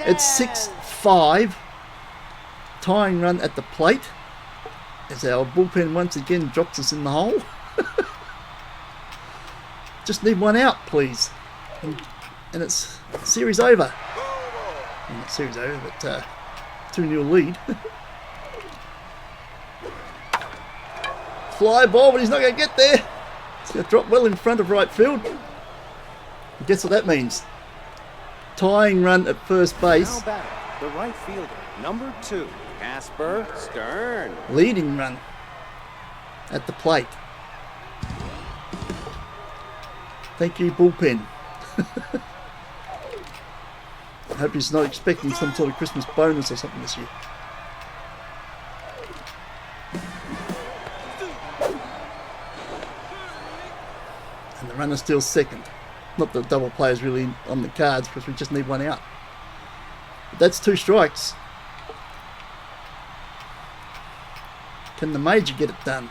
It's 6-5. Tying run at the plate. As our bullpen once again drops us in the hole. Just need 1 out, please. And it's series over. Well, not series over, but 2-0 lead. Fly ball, but he's not going to get there. It's going to drop well in front of right field. And guess what that means? Tying run at first base. Now batting, the right fielder, number 2, Casper Stern. Leading run at the plate. Thank you, bullpen. I hope he's not expecting some sort of Christmas bonus or something this year. And the runner's still second. Not that double play is really on the cards because we just need one out. But that's 2 strikes. Can the major get it done?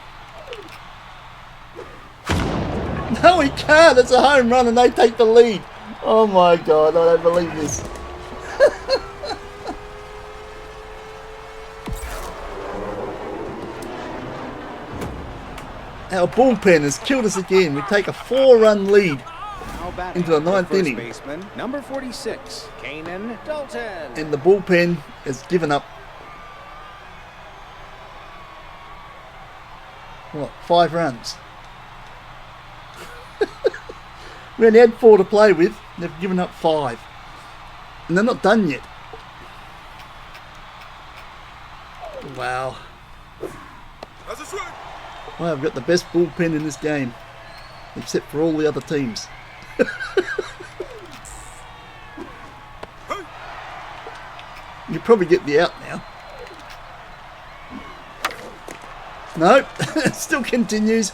No, he can't. It's a home run and they take the lead. Oh my God, I don't believe this. Our bullpen has killed us again. We take a 4-run lead into the 9th inning. Baseman, number 46, Kanan Dalton. And the bullpen has given up, what, 5 runs? We only had 4 to play with. They've given up 5. And they're not done yet. Wow. That's a strike. Well, I've got the best bullpen in this game. Except for all the other teams. You probably get the out now. No, it still continues.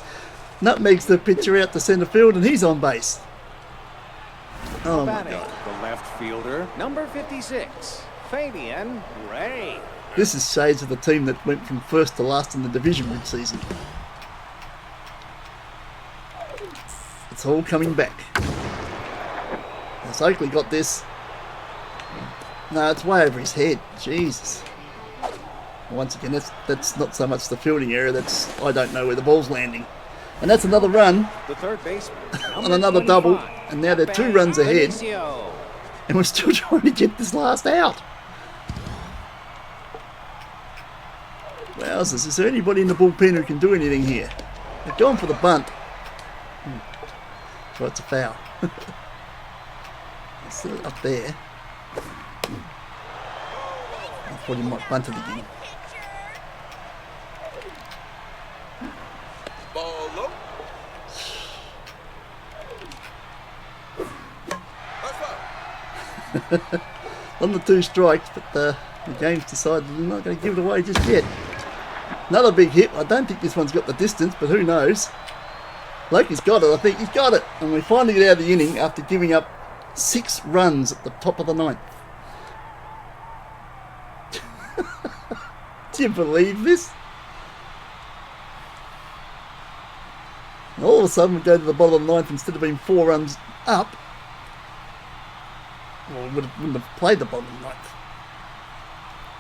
Nutmegs the pitcher out to centre field and he's on base. Oh my Batting, God. the left fielder, number 56, Fabian Ray. This is shades of the team that went from first to last in the division mid-season. It's all coming back. Has Oakley got this? No, it's way over his head. Jesus. Once again, that's not so much the fielding area, that's I don't know where the ball's landing. And that's another run The third baseman, on another double, and now they're 2 runs ahead, Benicio. and we're still trying to get this last out. Wowzers, is there anybody in the bullpen who can do anything here? They're going for the bunt. So it's a foul. It's up there. I thought he might bunt it again. Ball low. That's foul. On the 2 strikes, but the game's decided they're not going to give it away just yet. Another big hit. I don't think this one's got the distance, but who knows? Loki's got it. I think he's got it. And we finally get out of the inning after giving up 6 runs at the top of the 9th. Do you believe this? And all of a sudden we go to the bottom of the 9th instead of being 4 runs up. Well, we wouldn't have played the bottom of the 9th.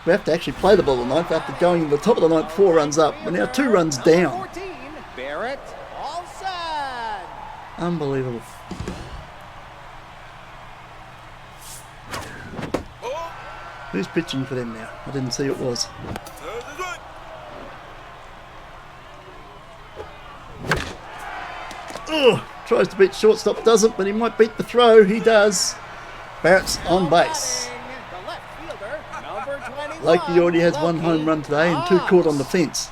We have to actually play the bottom of the 9th after going to the top of the 9th 4 runs up. We're now 2 runs down. 14, Barrett Olsen. Unbelievable. Oh, Who's pitching for them now? I didn't see who it was. that's a strike. Ugh, tries to beat shortstop, doesn't, but he might beat the throw. He does. Barrett's on base. The left fielder, number 21. Loki already has 1 Loki home run today and 2 caught on the Haas. fence.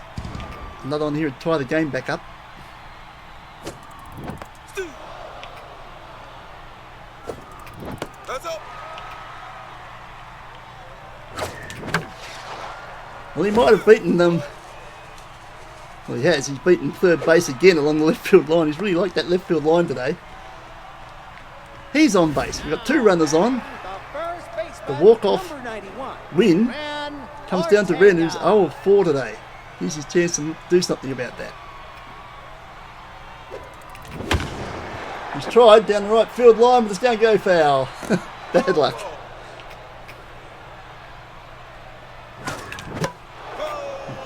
Another one here to tie the game back up. That's up. Well, he might have beaten them. Well, he has. He's beaten third base again along the left field line. He's really liked that left field line today. He's on base. We've got 2 runners on. The first baseman, The walk-off number 91, win Ren comes down to Ren, who's Ortega. 0 of 4 today. Here's his chance to do something about that. He's tried down the right field line, but it's going to go foul. Bad luck.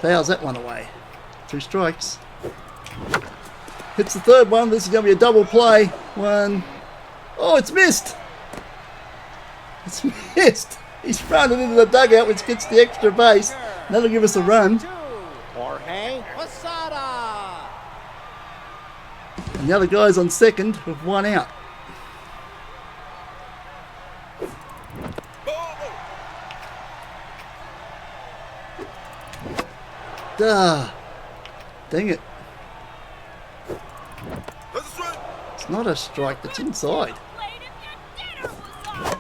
Fouls that one away. 2 strikes. Hits the third one. This is going to be a double play. 1. Oh, it's missed. It's missed. He's thrown it into the dugout, which gets the extra base. That'll give us a run. 2, Jorge Posada. And the other guy's on second with 1 out. Duh. Dang it. That's a strike. It's not a strike, that's inside. Played if your dinner was on it.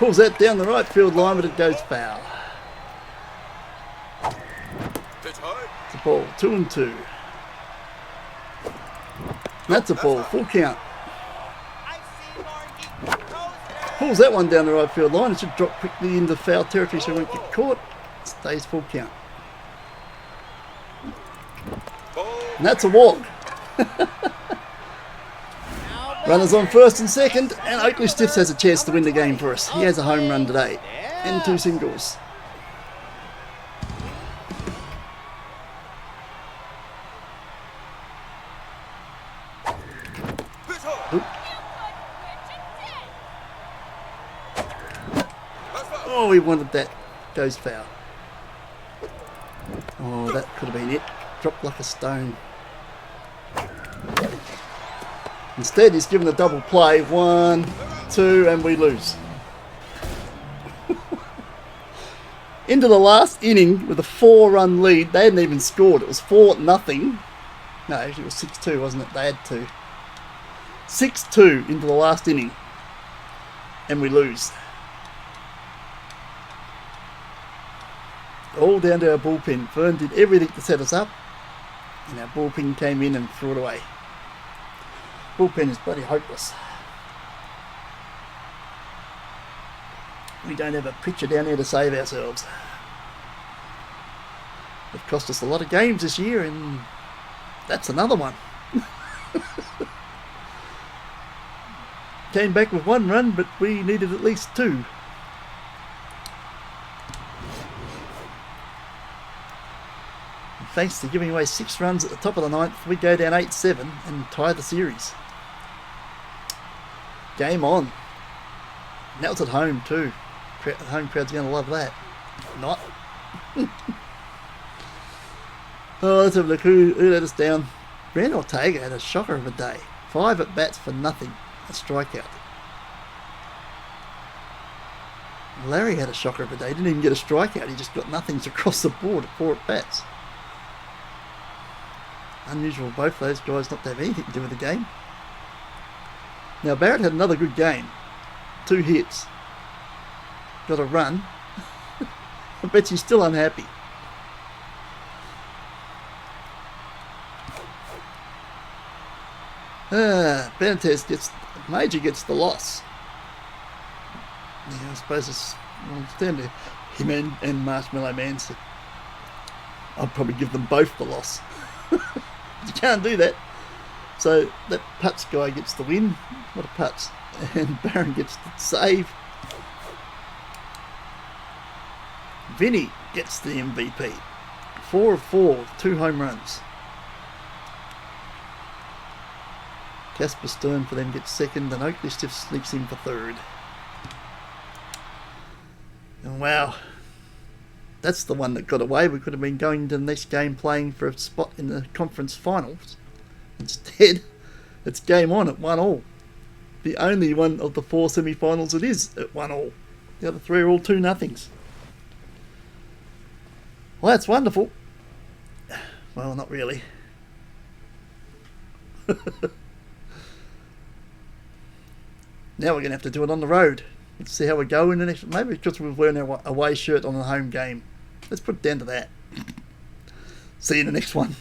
Pulls that down the right field line, but it goes foul. Pitch high. It's a ball, 2-2. That's a ball, full count. Pulls that one down the right field line. It should drop quickly into foul territory so it won't get caught. Stays full count. And that's a walk. Runners on first and second, and Oakley Stiffs has a chance to win the game for us. He has a home run today and 2 singles. Oop. Oh, he wanted that. Goes foul. Oh, that could have been it. Dropped like a stone. Instead, he's given a double play. 1, 2, and we lose. Into the last inning with a 4-run lead. They hadn't even scored. It was 4-0. No, actually it was 6-2, wasn't it? They had 2. 6-2 into the last inning. And we lose. All down to our bullpen. Fern did everything to set us up. And our bullpen came in and threw it away. Bullpen is bloody hopeless. We don't have a pitcher down there to save ourselves. It cost us a lot of games this year, and that's another one. Came back with 1 run, but we needed at least 2. And thanks to giving away 6 runs at the top of the 9th, we go down 8-7 and tie the series. Game on. Now it's at home too. The home crowd's going to love that. Not. Oh, let's have a look. Who let us down? Brand Ortega had a shocker of a day. 5 at bats for nothing. A strikeout. Larry had a shocker of a day. Didn't even get a strikeout. He just got nothings across the board at 4 at bats. Unusual both those guys not to have anything to do with the game. Now Barrett had another good game. 2 hits. Got a run. I bet she's still unhappy. Benitez gets the loss. Yeah, I suppose it's down to him and Marshmallow Man. So I'd probably give them both the loss. You can't do that. So that Putz guy gets the win. What a Putz. And Barron gets the save. Vinny gets the MVP. 4 of 4, 2 home runs. Casper Stern for them gets second, and Oakley Stiff sneaks in for third. And wow, that's the one that got away. We could have been going to the next game playing for a spot in the conference finals. Instead, it's game on at 1-1. The only one of the 4 semi-finals that is at 1-1. The other 3 are all 2-0s. Well, that's wonderful. Well, not really. Now we're going to have to do it on the road. Let's see how we go in the next... Maybe because we've worn our away shirt on the home game. Let's put it down to that. See you in the next one.